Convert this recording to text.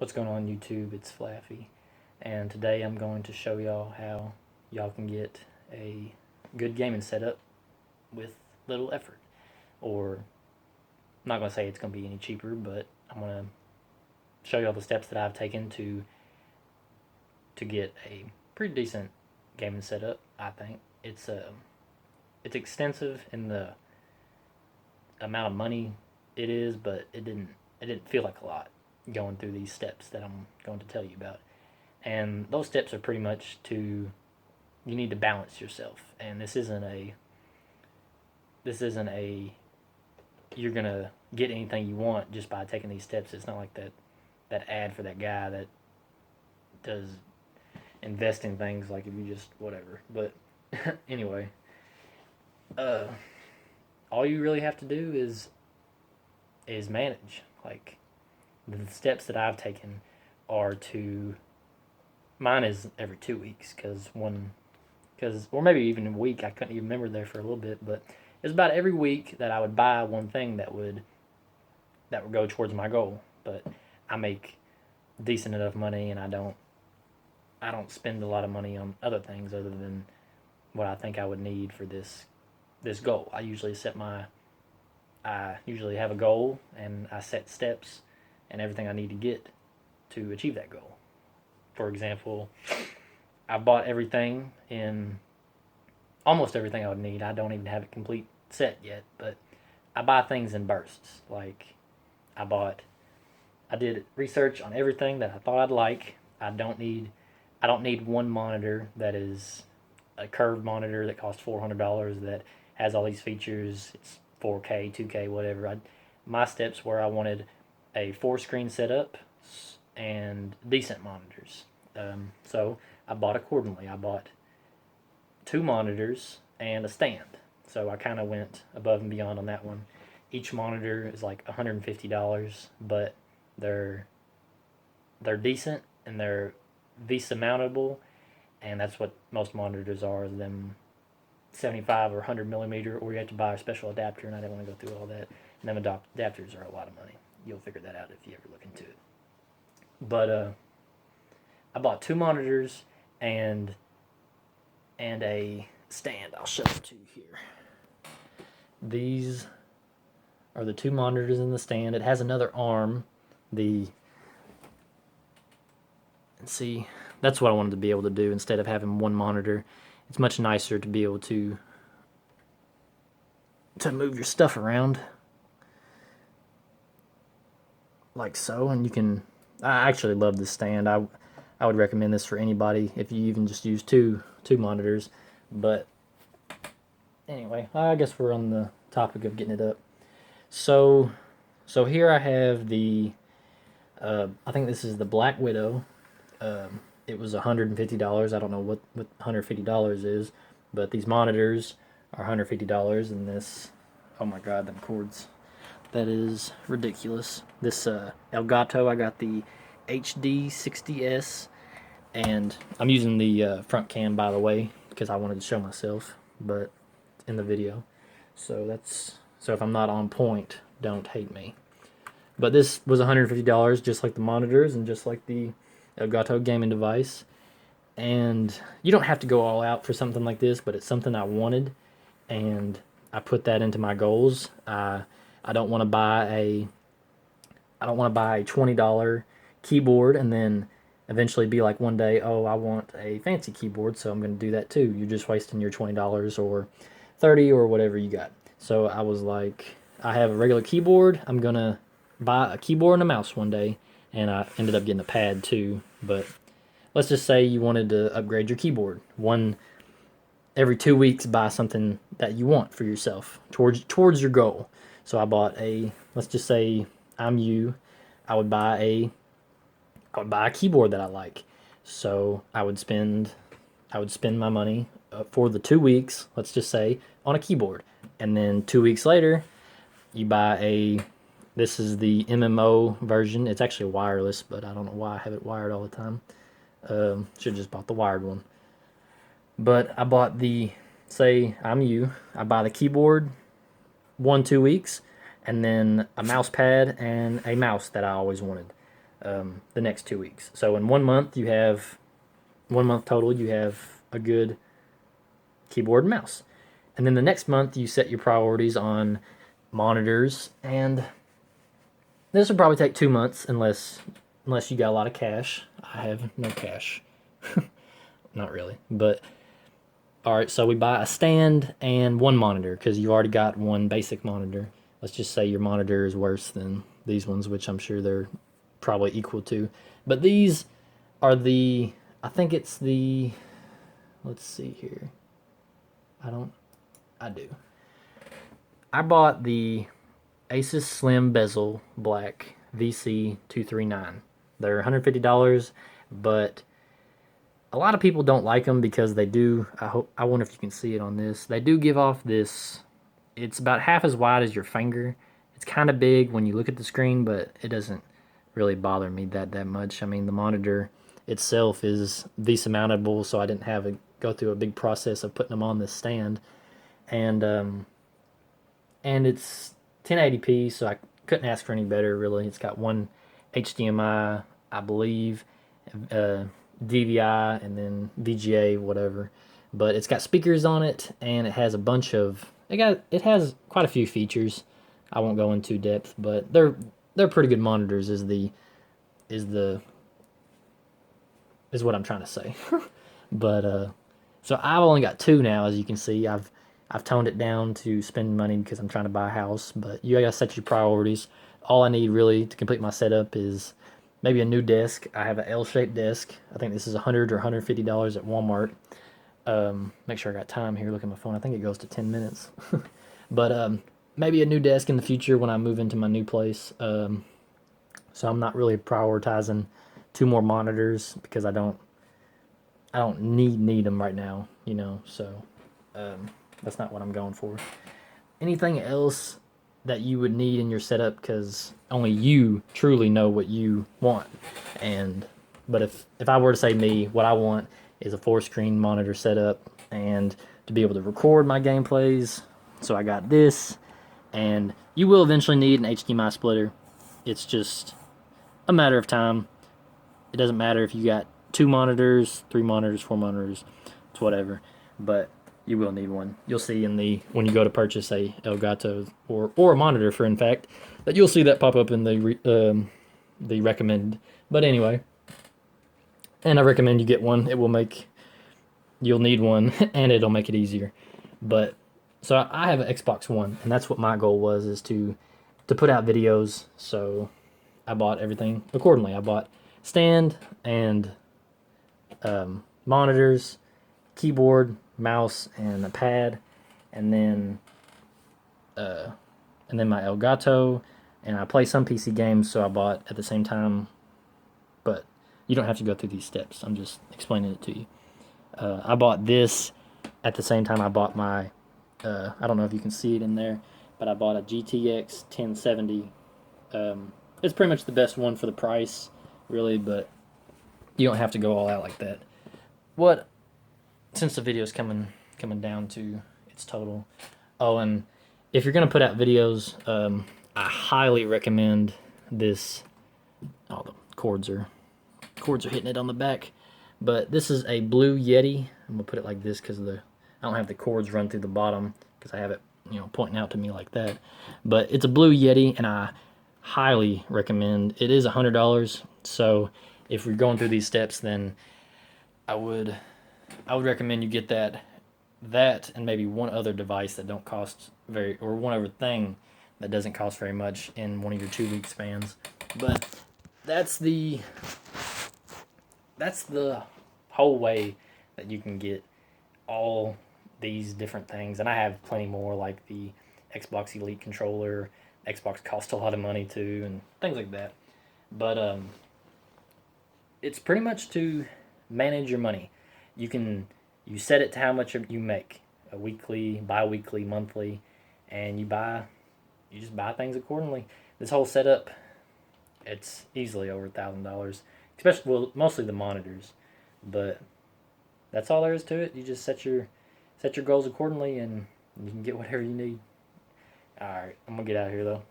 What's going on YouTube? It's Flaffy, and today I'm going to show y'all how y'all can get a good gaming setup with little effort. Or, I'm not going to say it's going to be any cheaper, but I'm going to show y'all the steps that I've taken to get a pretty decent gaming setup. I think it's extensive in the amount of money it is, but it didn't feel like a lot going through these steps that I'm going to tell you about. And those steps are pretty much you need to balance yourself. And this isn't a you're gonna get anything you want just by taking these steps. It's not like that ad for that guy that does investing things, like if you just whatever. But anyway, uh, all you really have to do is manage. Like, the steps that I've taken are to mine is every 2 weeks, or maybe even a week. I couldn't even remember there for a little bit, but it's about every week that I would buy one thing that would go towards my goal. But I make decent enough money, and I don't spend a lot of money on other things other than what I think I would need for this goal. I usually have a goal, and I set steps and everything I need to get to achieve that goal. For example, I bought everything in almost everything I would need. I don't even have it complete set yet, but I buy things in bursts. Like, I did research on everything that I thought I'd like. I don't need one monitor that is a curved monitor that costs $400 that has all these features. It's 4K, 2K, whatever. My steps were I wanted a 4-screen setup and decent monitors. So I bought accordingly. I bought 2 monitors and a stand. So I kind of went above and beyond on that one. Each monitor is like $150, but they're they're decent and they're VESA mountable, and that's what most monitors are. Them 75 or 100 millimeter, or you have to buy a special adapter, and I didn't want to go through all that. And them adapters are a lot of money. You'll figure that out if you ever look into it. But I bought 2 monitors and a stand. I'll show it to you here. These are the 2 monitors in the stand. It has another arm. See, that's what I wanted to be able to do instead of having one monitor. It's much nicer to be able to move your stuff around like so, and I actually love this stand. I would recommend this for anybody if you even just use two monitors. But anyway, I guess we're on the topic of getting it up. So here I have I think this is the Black Widow. It was $150. I don't know what $150 is, but these monitors are $150, and this, oh my god, them cords. That is ridiculous. This Elgato, I got the HD60S, and I'm using the front cam, by the way, because I wanted to show myself, but in the video. So if I'm not on point, don't hate me. But this was $150, just like the monitors and just like the Elgato gaming device. And you don't have to go all out for something like this, but it's something I wanted, and I put that into my goals. I don't want to buy a $20 keyboard and then eventually be like one day, oh, I want a fancy keyboard, so I'm going to do that too. You're just wasting your $20 or $30 or whatever you got. So I was like, I have a regular keyboard. I'm going to buy a keyboard and a mouse one day, and I ended up getting a pad too. But let's just say you wanted to upgrade your keyboard. Every 2 weeks, buy something that you want for yourself towards your goal. So I bought let's just say I'm you. I would buy a keyboard that I like. So I would spend my money for the 2 weeks, let's just say, on a keyboard. And then 2 weeks later, you buy this is the MMO version. It's actually wireless, but I don't know why I have it wired all the time. Should have just bought the wired one. But I bought say I'm you. I buy the keyboard 2 weeks, and then a mouse pad and a mouse that I always wanted. the next 2 weeks. So in 1 month, 1 month total, you have a good keyboard and mouse. And then the next month, you set your priorities on monitors, and this will probably take 2 months unless you got a lot of cash. I have no cash. Not really. But, all right, so we buy a stand and one monitor because you already got one basic monitor. Let's just say your monitor is worse than these ones, which I'm sure they're probably equal to. But these are I think it's let's see here. I do. I bought the Asus Slim Bezel Black VC239. They're $150, but a lot of people don't like them because they do. I wonder if you can see it on this. They do give off this. It's about half as wide as your finger. It's kind of big when you look at the screen, but it doesn't really bother me that much. I mean, the monitor itself is VESA mountable, so I didn't have to go through a big process of putting them on this stand. And it's 1080p, so I couldn't ask for any better, really. It's got one HDMI, I believe, DVI, and then VGA, whatever. But it's got speakers on it, and it has a bunch of it has quite a few features. I won't go into depth, but they're pretty good monitors. Is what I'm trying to say. But so I've only got two now, as you can see. I've toned it down to spend money because I'm trying to buy a house, but you gotta set your priorities. All I need really to complete my setup is maybe a new desk. I have an L-shaped desk. I think this is $100 or $150 at Walmart. Make sure I got time here. Look at my phone. I think it goes to 10 minutes. But maybe a new desk in the future when I move into my new place. So I'm not really prioritizing two more monitors because I don't need them right now, so that's not what I'm going for. Anything else that you would need in your setup, because only you truly know what you want. But if I were to say me, what I want is a 4-screen monitor setup and to be able to record my gameplays. So I got this, and you will eventually need an HDMI splitter. It's just a matter of time. It doesn't matter if you got 2 monitors, 3 monitors, 4 monitors, it's whatever. But you will need one. You'll see when you go to purchase a Elgato or a monitor, in fact, that you'll see that pop up in the recommended. But anyway, and I recommend you get one. You'll need one, and it'll make it easier. But so I have an Xbox One, and that's what my goal was, is to put out videos. So I bought everything accordingly. I bought stand and monitors, keyboard, mouse, and a pad, and then my Elgato, and I play some PC games, so I bought at the same time. But you don't have to go through these steps. I'm just explaining it to you. I bought this at the same time I bought my. I don't know if you can see it in there, but I bought a GTX 1070. It's pretty much the best one for the price, really, but you don't have to go all out like that. Since the video is coming down to its total. Oh, and if you're gonna put out videos, I highly recommend this. Oh, the cords are hitting it on the back. But this is a Blue Yeti. I'm gonna put it like this because I don't have the cords run through the bottom because I have it, pointing out to me like that. But it's a Blue Yeti, and I highly recommend. It is $100, so if you're going through these steps, then I would recommend you get that and maybe one other device that don't cost or one other thing that doesn't cost very much in one of your 2-week spans. But that's the whole way that you can get all these different things. And I have plenty more, like the Xbox Elite controller. Xbox costs a lot of money too, and things like that. But it's pretty much to manage your money. You set it to how much you make, a weekly, bi-weekly, monthly, and you just buy things accordingly. This whole setup, it's easily over $1,000, especially mostly the monitors, but that's all there is to it. You just set your goals accordingly, and you can get whatever you need. All right, I'm gonna get out of here though.